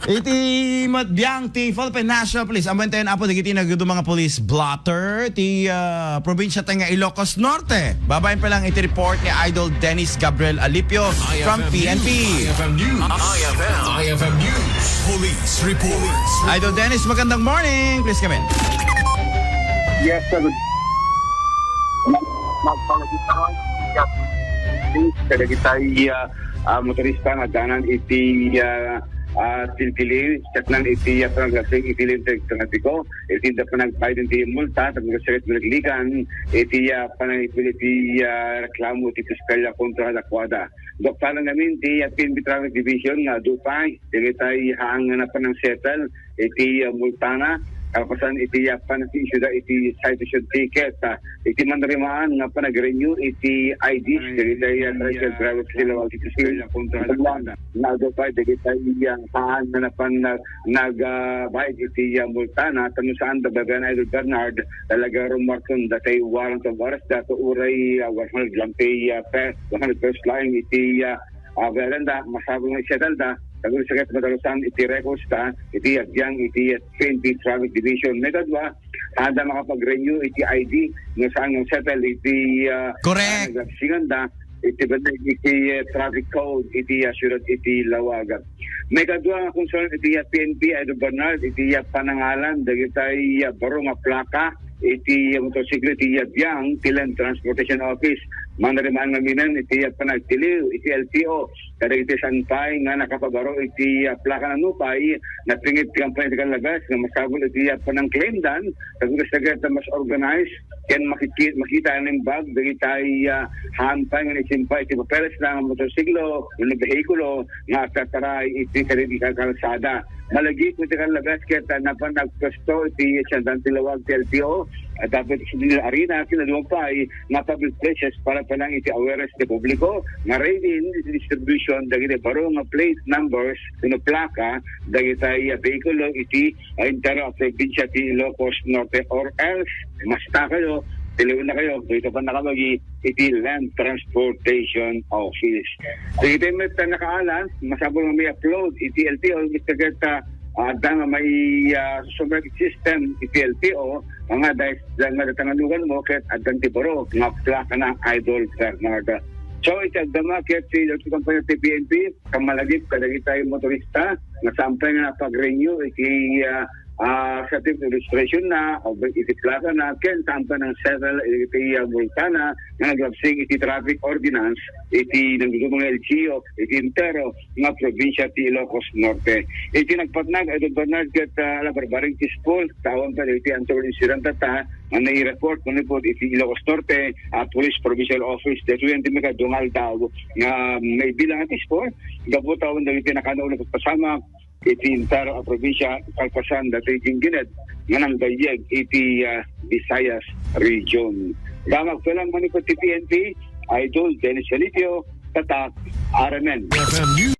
Iti matbiyang ti Philippine National Police amban tayo na po digiti nagdo mga police blotter ti probinsya tayo nga Ilocos Norte. Babayin pa lang iti report ni Idol Dennis Gabriel Alipio from PNP. IFM News. IFM News. Police Report. Idol Dennis, magandang morning. Please come in. Yes, sir. Kada kita motorista nga danan iti tiltili saknan iti panglasing iti linteg trapiko iti da panagbayad iti multa tapos sakit naglikan iti panagipili iti reklamo iti piskalya kontra dakwada. Doktaran namin iti PNP Traffic Division nga dupay digitay haangan na panang settle iti multana kapasan iti panag-issue da iti citation ticket iti manarimaan nga panag-renew iti IDs digitay tricycle driver sila iti piskalya kontra dakwada. Nagdupay digitay saan na nagbayad iti multana tanong saan da Bagan Idol Bernard talaga rumarkon datay warrant of arrest dato uray 100 lampi 100 pesos lang iti veranda masabong settle da tagun sakit madalusan iti records ta iti agyang iti PNP Traffic Division metadwa ada makapag-renew iti ID no saan yung settle iti Correct. nagsingan iti bantay iti traffic code iti syudad iti lawagan. May kadua nga concern iti PNP Idol Bernard iti panangalan dagitay baro nga plaka iti motorsiklo iti biyang Tilan Transportation Office manarimaan nga minan iti panagtiliw iti LTO kada iti sanpay nga nakapabaro iti plaka na nupay napingit ti kampanya iti kalabas nga masabol iti panang claim dan tagulas na mas organized ken makita ng bag dagitay hampay nga isimpay iti papeles na motorsiklo ng behikulo nga tataray iti karibika kalsada malagi ko iti kalabas kaya napan nagpresto iti siyandang tilawag ti LTO at dapat iti arena kinalumpay nga public places para palang iti awareness ti publiko nga ready iti distribution dagiti baro nga plate numbers kuno plaka dagitay behikulo iti intero probinsya ti Ilocos Norte or else masta kayo tiliwan na kayo, dito pa nakamagi iti Land Transportation Office. So ito yung nakaalan, masabol nga may upload iti LTO, ito kita nga may sumarket system iti LTO, mga dahil nga natangalugan mo, kahit adang tibaro, nga plaka na Idol Bernard. So ito ang damakit si kampanya ti PNP, kamalagip kadagi tayo motorista, nga sampay nga pag-renew iti certificate registration na o iti plaka na ken tampa ng several iti multana nga naglabsing iti traffic ordinance iti nagdudumong LGO iti intero nga probinsya ti Ilocos Norte. Iti nagpatnag Idol Bernard ket labarbaring ti school tawon pa iti antol incident ta nga nai-report kunipod iti Ilocos Norte Police Provincial Office dito yung timika dungal daw nga may bilang ati school gabo tawon dagiti nakanauna pasama iti intero probinsya kalpasan dati gingined nga nang dayeg iti Visayas region. Damag palang manipod ti PNP Idol Dennis Alipio tatak RMN. IFM News.